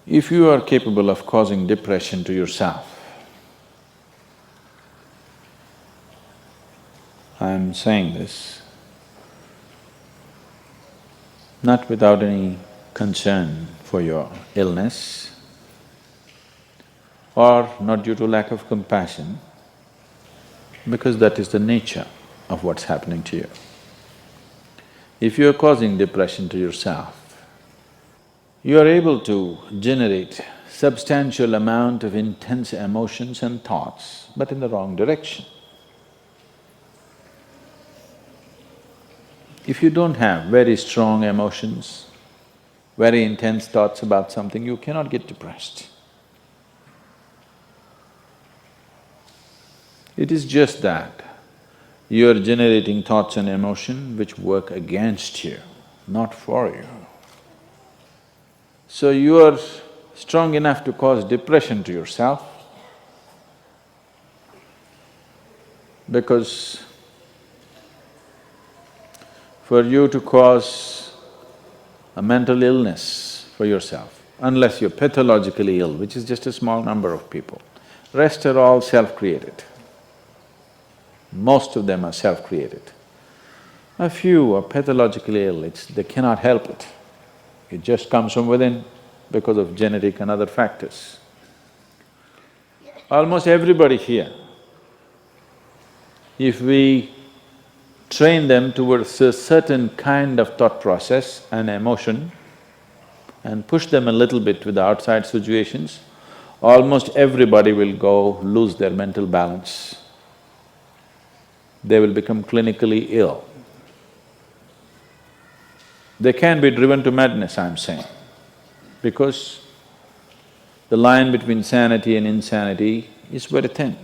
If you are capable of causing depression to yourself, I'm saying this not without any concern for your illness or not due to lack of compassion, because that is the nature of what's happening to you. If you are causing depression to yourself, you are able to generate substantial amount of intense emotions and thoughts, but in the wrong direction. If you don't have very strong emotions, very intense thoughts about something, you cannot get depressed. It is just that you are generating thoughts and emotion which work against you, not for you. So you are strong enough to cause depression to yourself because for you to cause a mental illness for yourself, unless you're pathologically ill, which is just a small number of people, rest are all self-created. Most of them are self-created. A few are pathologically ill, they cannot help it. It just comes from within because of genetic and other factors. Almost everybody here, if we train them towards a certain kind of thought process and emotion and push them a little bit with the outside situations, almost everybody will go lose their mental balance. They will become clinically ill. They can be driven to madness, I'm saying, because the line between sanity and insanity is very thin.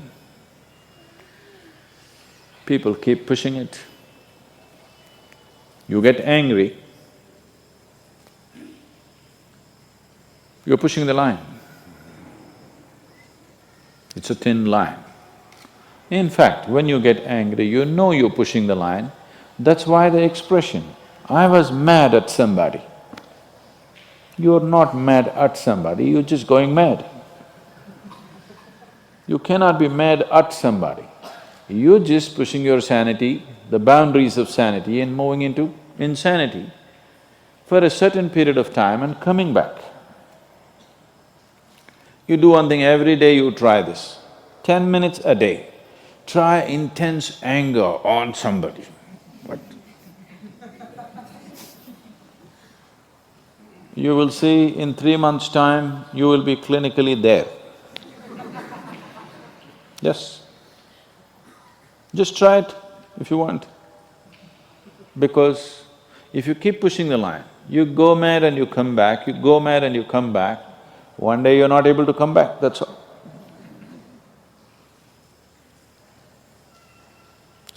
People keep pushing it. You get angry, you're pushing the line. It's a thin line. In fact, when you get angry, you know you're pushing the line. That's why the expression, I was mad at somebody. You're not mad at somebody, you're just going mad. You cannot be mad at somebody. You're just pushing your sanity, the boundaries of sanity, and moving into insanity for a certain period of time and coming back. You do one thing every day, you try this, 10 minutes a day. Try intense anger on somebody. What? You will see in 3 months' time, you will be clinically there. Yes. Just try it if you want. Because if you keep pushing the line, you go mad and you come back, you go mad and you come back, one day you're not able to come back, that's all.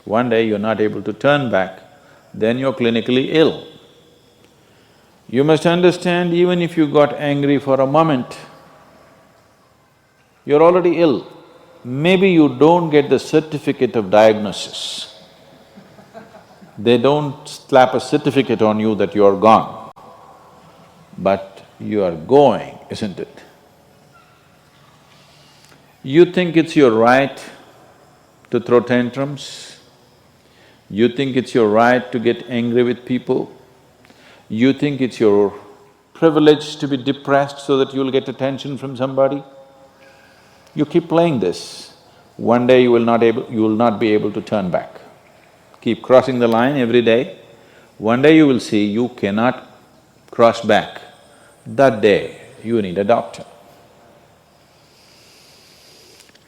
One day you're not able to turn back, then you're clinically ill. You must understand, even if you got angry for a moment, you're already ill. Maybe you don't get the certificate of diagnosis. They don't slap a certificate on you that you're gone, but you are going, isn't it? You think it's your right to throw tantrums, you think it's your right to get angry with people, you think it's your privilege to be depressed so that you'll get attention from somebody. You keep playing this, one day you will not be able to turn back. Keep crossing the line every day, one day you will see you cannot cross back. That day, you need a doctor.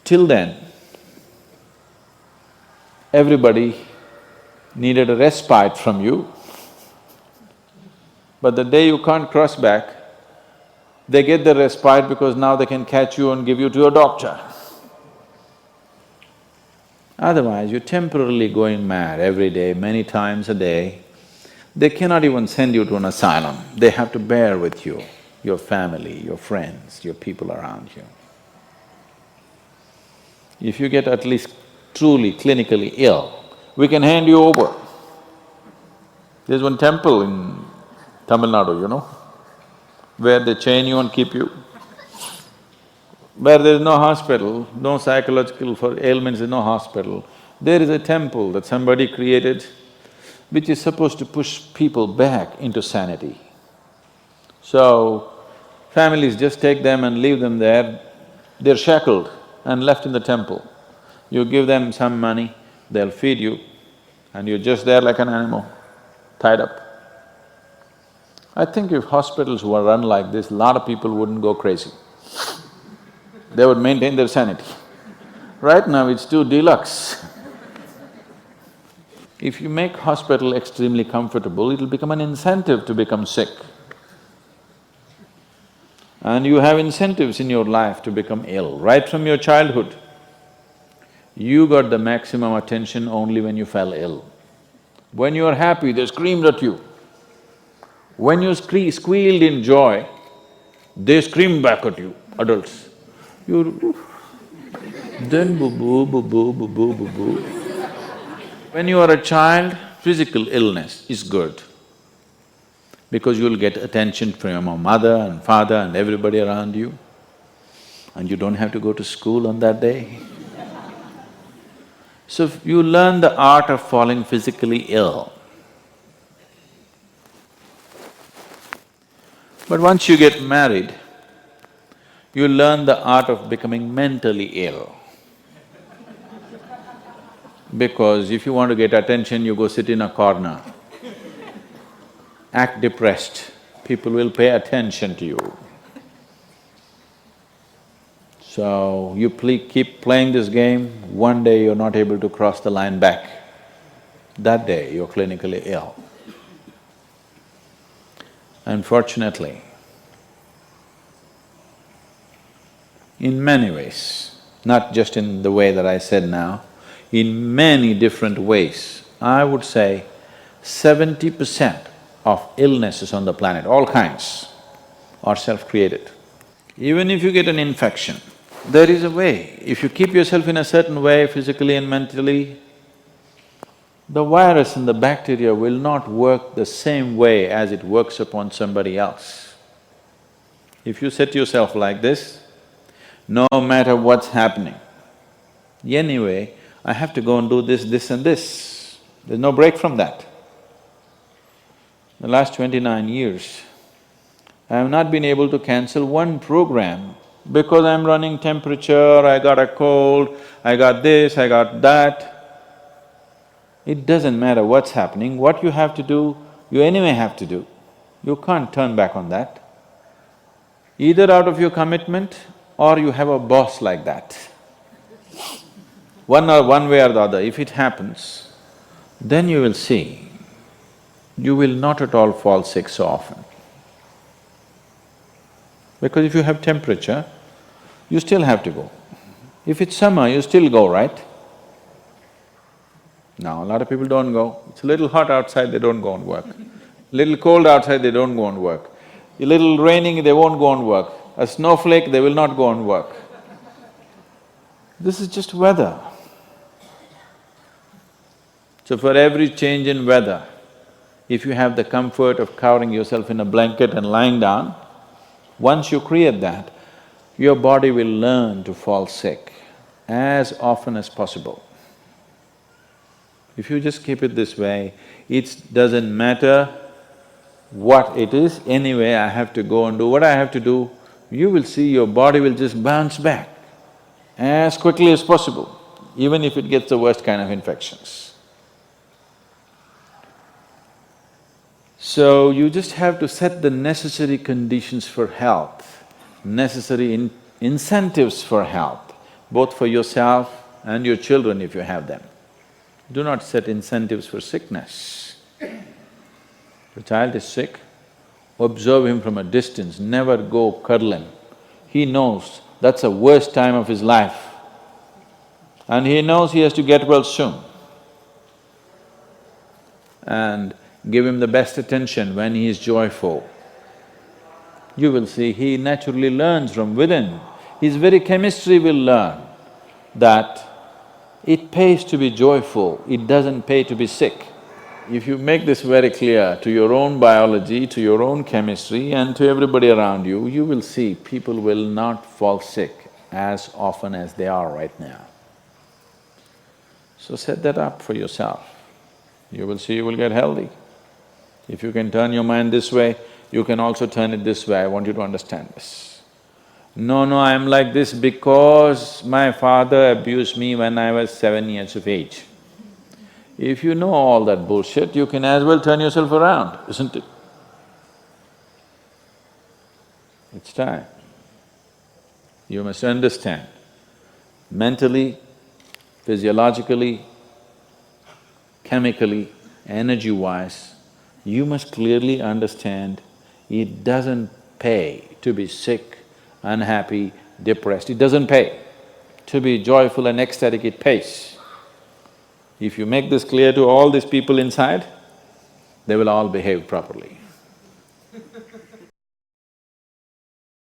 Till then, everybody needed a respite from you, but the day you can't cross back, they get the respite because now they can catch you and give you to a doctor. Otherwise, you're temporarily going mad every day, many times a day. They cannot even send you to an asylum, they have to bear with you, your family, your friends, your people around you. If you get at least truly clinically ill, we can hand you over. There's one temple in Tamil Nadu, you know. where they chain you and keep you. Where there is no hospital, no psychological for ailments, there's no hospital. There is a temple that somebody created which is supposed to push people back into sanity. So, families just take them and leave them there, they're shackled and left in the temple. You give them some money, they'll feed you, and you're just there like an animal, tied up. I think if hospitals were run like this, a lot of people wouldn't go crazy. They would maintain their sanity. Right now it's too deluxe. If you make hospital extremely comfortable, it'll become an incentive to become sick. And you have incentives in your life to become ill, right from your childhood. You got the maximum attention only when you fell ill. When you are happy, they screamed at you. When you squealed in joy, they screamed back at you, adults. You… then boo-boo, boo-boo, boo-boo, boo-boo. When you are a child, physical illness is good because you'll get attention from your mother and father and everybody around you, and you don't have to go to school on that day. So you learn the art of falling physically ill. But once you get married, you learn the art of becoming mentally ill. Because if you want to get attention, you go sit in a corner, act depressed, people will pay attention to you. So, you keep playing this game, one day you're not able to cross the line back. That day, you're clinically ill. Unfortunately, in many ways, not just in the way that I said now, in many different ways, I would say 70% of illnesses on the planet, all kinds, are self-created. Even if you get an infection, there is a way. If you keep yourself in a certain way, physically and mentally, the virus and the bacteria will not work the same way as it works upon somebody else. If you set yourself like this, no matter what's happening, anyway, I have to go and do this, this and this. There's no break from that. The last 29 years, I have not been able to cancel one program because I'm running temperature, I got a cold, I got this, I got that. It doesn't matter what's happening, what you have to do, you anyway have to do. You can't turn back on that. Either out of your commitment or you have a boss like that. One way or the other, if it happens, then you will see, you will not at all fall sick so often. Because if you have temperature, you still have to go. If it's summer, you still go, right? Now, a lot of people don't go. It's a little hot outside, they don't go and work. Little cold outside, they don't go and work. A little raining, they won't go and work. A snowflake, they will not go and work. This is just weather. So for every change in weather, if you have the comfort of covering yourself in a blanket and lying down, once you create that, your body will learn to fall sick as often as possible. If you just keep it this way, it doesn't matter what it is, anyway I have to go and do what I have to do, you will see your body will just bounce back as quickly as possible, even if it gets the worst kind of infections. So, you just have to set the necessary conditions for health, necessary incentives for health, both for yourself and your children if you have them. Do not set incentives for sickness. The child is sick, observe him from a distance, never go cuddle him. He knows that's the worst time of his life and he knows he has to get well soon. And give him the best attention when he is joyful. You will see he naturally learns from within. His very chemistry will learn that it pays to be joyful, it doesn't pay to be sick. if you make this very clear to your own biology, to your own chemistry and to everybody around you, you will see people will not fall sick as often as they are right now. So set that up for yourself. You will see you will get healthy. If you can turn your mind this way, you can also turn it this way. I want you to understand this. No, I'm like this because my father abused me when I was 7 years of age. If you know all that bullshit, you can as well turn yourself around, isn't it? It's time. You must understand, mentally, physiologically, chemically, energy-wise, you must clearly understand it doesn't pay to be sick, unhappy, depressed. It doesn't pay. To be joyful and ecstatic, it pays. If you make this clear to all these people inside, they will all behave properly.